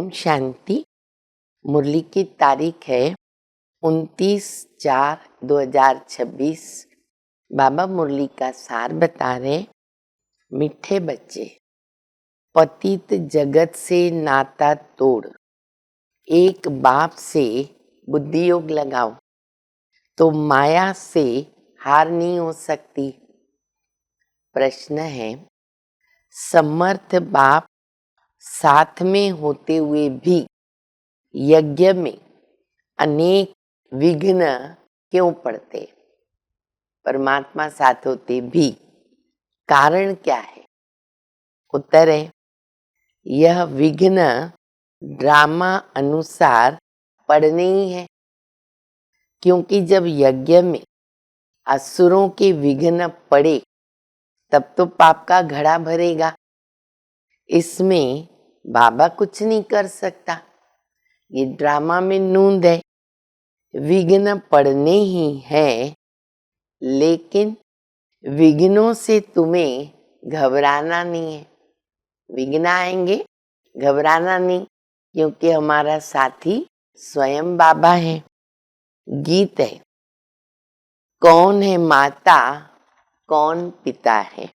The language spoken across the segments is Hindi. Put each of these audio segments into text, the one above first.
ओम शांति। मुरली की तारीख है 29/4/2026। बाबा मुरली का सार बता रहे, मीठे बच्चे, पतित जगत से नाता तोड़, एक बाप से बुद्धि योग लगाओ तो माया से हार नहीं हो सकती। प्रश्न है, समर्थ बाप साथ में होते हुए भी यज्ञ में अनेक विघ्न क्यों पड़ते? परमात्मा साथ होते भी कारण क्या है? उत्तर है, यह विघ्न ड्रामा अनुसार पड़ने ही है, क्योंकि जब यज्ञ में असुरों के विघ्न पड़े तब तो पाप का घड़ा भरेगा। इसमें बाबा कुछ नहीं कर सकता, ये ड्रामा में नूंद है। विघ्न पड़ने ही है, लेकिन विघ्नों से तुम्हें घबराना नहीं है। विघ्न आएंगे, घबराना नहीं, क्योंकि हमारा साथी स्वयं बाबा है। गीत है, कौन है माता कौन पिता है।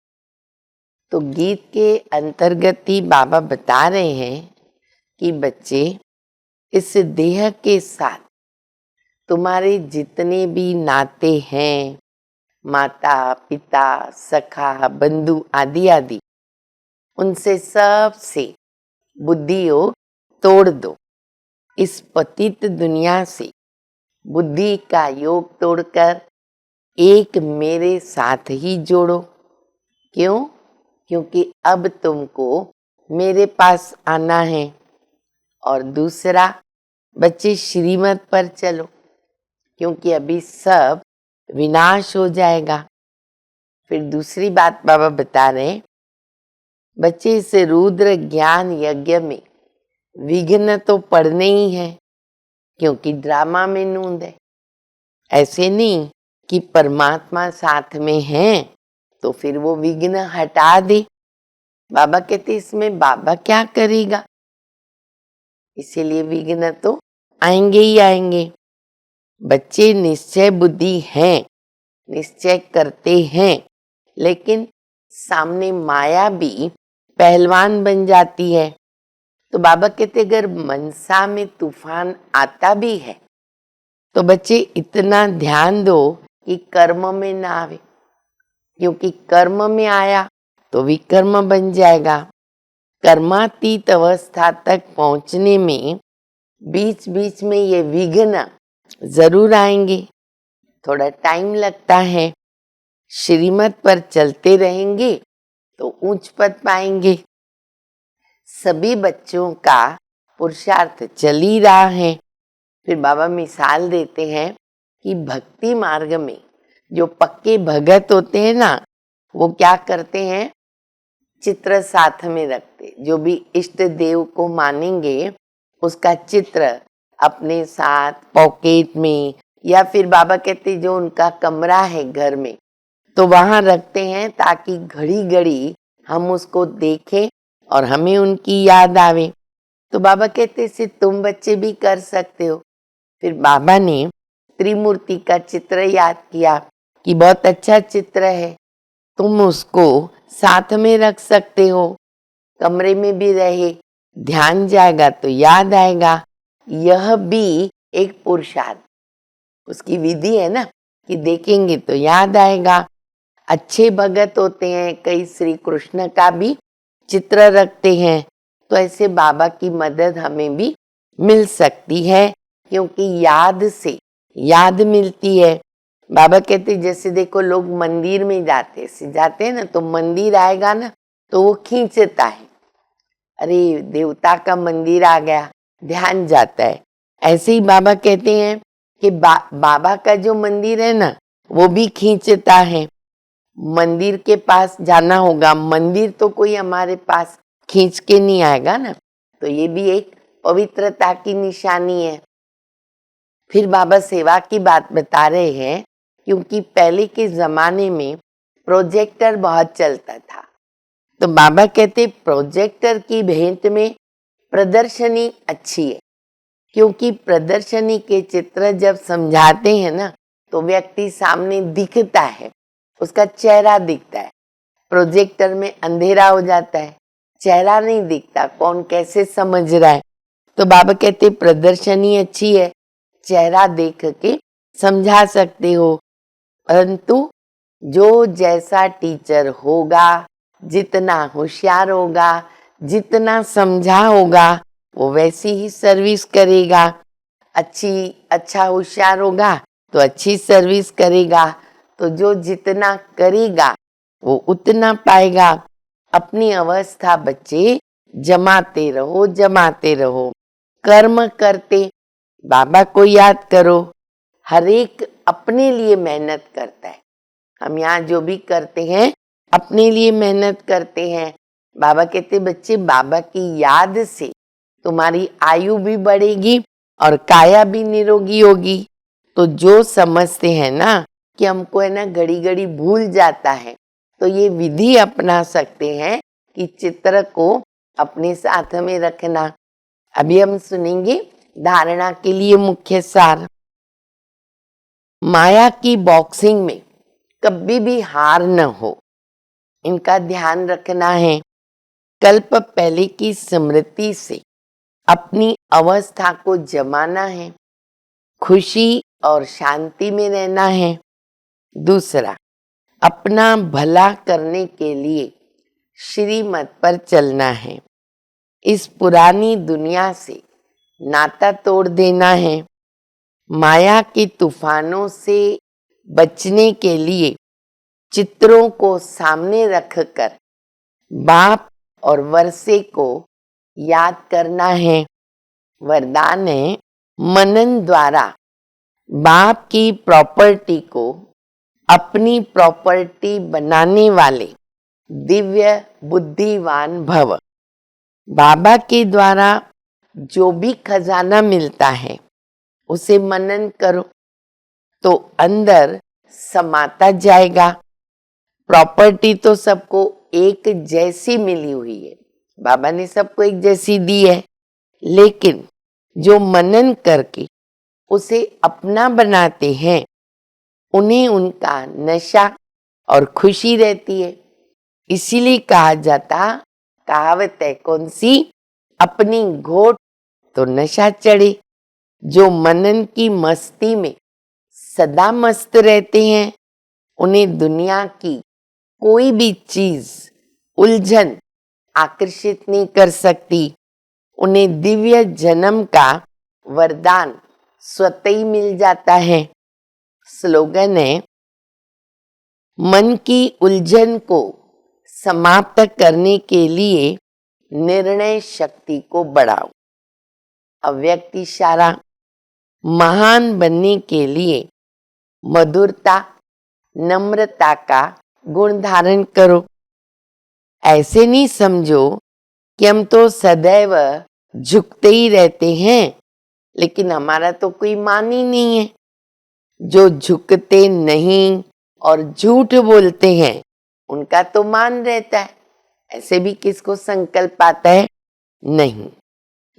तो गीत के अंतर्गत ही बाबा बता रहे हैं कि बच्चे, इस देह के साथ तुम्हारे जितने भी नाते हैं, माता पिता सखा बंधु आदि आदि, उनसे सब से बुद्धि योग तोड़ दो। इस पतित दुनिया से बुद्धि का योग तोड़कर एक मेरे साथ ही जोड़ो। क्यों? क्योंकि अब तुमको मेरे पास आना है। और दूसरा, बच्चे श्रीमत पर चलो, क्योंकि अभी सब विनाश हो जाएगा। फिर दूसरी बात बाबा बता रहे, बच्चे इस रुद्र ज्ञान यज्ञ में विघ्न तो पड़ने ही है, क्योंकि ड्रामा में नूंद है। ऐसे नहीं कि परमात्मा साथ में है तो फिर वो विघ्न हटा दे। बाबा कहते इसमें बाबा क्या करेगा, इसीलिए विघ्न तो आएंगे ही आएंगे। बच्चे निश्चय बुद्धि हैं, निश्चय करते हैं, लेकिन सामने माया भी पहलवान बन जाती है। तो बाबा कहते अगर मनसा में तूफान आता भी है तो बच्चे इतना ध्यान दो कि कर्म में ना आवे, क्योंकि कर्म में आया तो विकर्म बन जाएगा। कर्मातीत अवस्था तक पहुंचने में बीच बीच में ये विघ्न जरूर आएंगे, थोड़ा टाइम लगता है। श्रीमत पर चलते रहेंगे तो उच्च पद पाएंगे। सभी बच्चों का पुरुषार्थ चल ही रहा है। फिर बाबा मिसाल देते हैं कि भक्ति मार्ग में जो पक्के भगत होते हैं ना, वो क्या करते हैं, चित्र साथ में रखते। जो भी इष्ट देव को मानेंगे उसका चित्र अपने साथ पॉकेट में, या फिर बाबा कहते जो उनका कमरा है घर में, तो वहां रखते हैं, ताकि घड़ी घड़ी हम उसको देखें और हमें उनकी याद आवे। तो बाबा कहते इसे तुम बच्चे भी कर सकते हो। फिर बाबा ने त्रिमूर्ति का चित्र याद किया कि बहुत अच्छा चित्र है, तुम उसको साथ में रख सकते हो, कमरे में भी रहे, ध्यान जाएगा तो याद आएगा। यह भी एक पुरुषार्थ, उसकी विधि है ना, कि देखेंगे तो याद आएगा। अच्छे भगत होते हैं, कई श्री कृष्ण का भी चित्र रखते हैं, तो ऐसे बाबा की मदद हमें भी मिल सकती है, क्योंकि याद से याद मिलती है। बाबा कहते जैसे देखो लोग मंदिर में जाते हैं ना, तो मंदिर आएगा ना तो वो खींचता है, अरे देवता का मंदिर आ गया, ध्यान जाता है। ऐसे ही बाबा कहते हैं कि बाबा का जो मंदिर है ना, वो भी खींचता है। मंदिर के पास जाना होगा, मंदिर तो कोई हमारे पास खींच के नहीं आएगा ना, तो ये भी एक पवित्रता की निशानी है। फिर बाबा सेवा की बात बता रहे हैं, क्योंकि पहले के जमाने में प्रोजेक्टर बहुत चलता था, तो बाबा कहते प्रोजेक्टर की भेंट में प्रदर्शनी अच्छी है, क्योंकि प्रदर्शनी के चित्र जब समझाते हैं ना तो व्यक्ति सामने दिखता है, उसका चेहरा दिखता है। प्रोजेक्टर में अंधेरा हो जाता है, चेहरा नहीं दिखता, कौन कैसे समझ रहा है। तो बाबा कहते प्रदर्शनी अच्छी है, चेहरा देख के समझा सकते हो, परंतु जो जैसा टीचर होगा, जितना होशियार होगा, जितना समझा होगा, वो वैसी ही सर्विस करेगा। अच्छा होशियार होगा तो अच्छी सर्विस करेगा। तो जो जितना करेगा वो उतना पाएगा। अपनी अवस्था बच्चे जमाते रहो, कर्म करते बाबा को याद करो। हर एक अपने लिए मेहनत करता है। हम यहाँ जो भी करते हैं अपने लिए मेहनत करते हैं। बाबा कहते बच्चे बाबा की याद से तुम्हारी आयु भी बढ़ेगी और काया भी निरोगी होगी। तो जो समझते हैं ना कि हमको है ना घड़ी घड़ी भूल जाता है, तो ये विधि अपना सकते हैं कि चित्र को अपने साथ में रखना। अभी हम सुनेंगे धारणा के लिए मुख्य सार। माया की बॉक्सिंग में कभी भी हार न हो, इनका ध्यान रखना है। कल्प पहले की स्मृति से अपनी अवस्था को जमाना है, खुशी और शांति में रहना है। दूसरा, अपना भला करने के लिए श्रीमत पर चलना है। इस पुरानी दुनिया से नाता तोड़ देना है। माया के तूफानों से बचने के लिए चित्रों को सामने रखकर बाप और वर्षे को याद करना है। वरदान है, मनन द्वारा बाप की प्रॉपर्टी को अपनी प्रॉपर्टी बनाने वाले दिव्य बुद्धिवान भव। बाबा के द्वारा जो भी खजाना मिलता है उसे मनन करो तो अंदर समाता जाएगा। प्रॉपर्टी तो सबको एक जैसी मिली हुई है, बाबा ने सबको एक जैसी दी है, लेकिन जो मनन करके उसे अपना बनाते हैं उन्हें उनका नशा और खुशी रहती है। इसीलिए कहा जाता, कहावत है कौन सी, अपनी घोट तो नशा चढ़े। जो मनन की मस्ती में सदा मस्त रहते हैं उन्हें दुनिया की कोई भी चीज, उलझन आकर्षित नहीं कर सकती। उन्हें दिव्य जन्म का वरदान स्वतः ही मिल जाता है। स्लोगन है, मन की उलझन को समाप्त करने के लिए निर्णय शक्ति को बढ़ाओ। अव्यक्त इशारा, महान बनने के लिए मधुरता, नम्रता का गुण धारण करो। ऐसे नहीं समझो कि हम तो सदैव झुकते ही रहते हैं, लेकिन हमारा तो कोई मान ही नहीं है। जो झुकते नहीं और झूठ बोलते हैं उनका तो मान रहता है। ऐसे भी किसको संकल्प आता है? नहीं,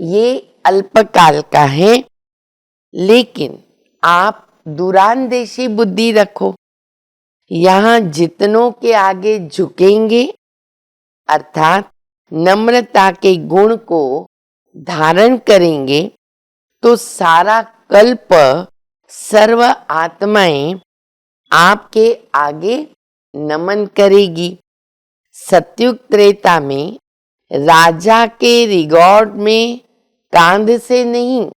ये अल्पकाल का है। लेकिन आप दूरांदेशी बुद्धि रखो। यहाँ जितनों के आगे झुकेंगे, अर्थात नम्रता के गुण को धारण करेंगे, तो सारा कल्प सर्व आत्माएं आपके आगे नमन करेगी। सत्युग त्रेता में राजा के रिकॉर्ड में कांध से नहीं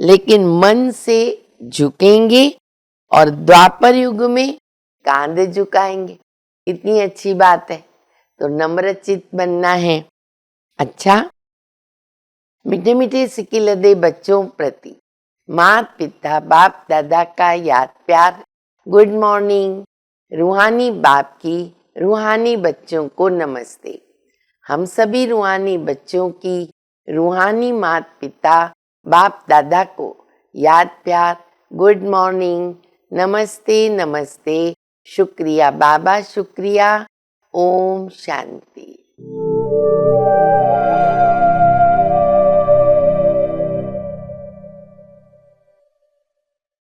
लेकिन मन से झुकेंगे और द्वापर युग में कांध झुकाएंगे। इतनी अच्छी बात है। तो नम्रचित बनना है। अच्छा, मीठे मीठे सिकिलदे बच्चों प्रति माता पिता बाप दादा का याद प्यार। Good morning. रूहानी बाप की रूहानी बच्चों को नमस्ते। हम सभी रूहानी बच्चों की रूहानी माता पिता बाप दादा को याद प्यार। गुड मॉर्निंग, नमस्ते नमस्ते, शुक्रिया बाबा, शुक्रिया। ओम शांति।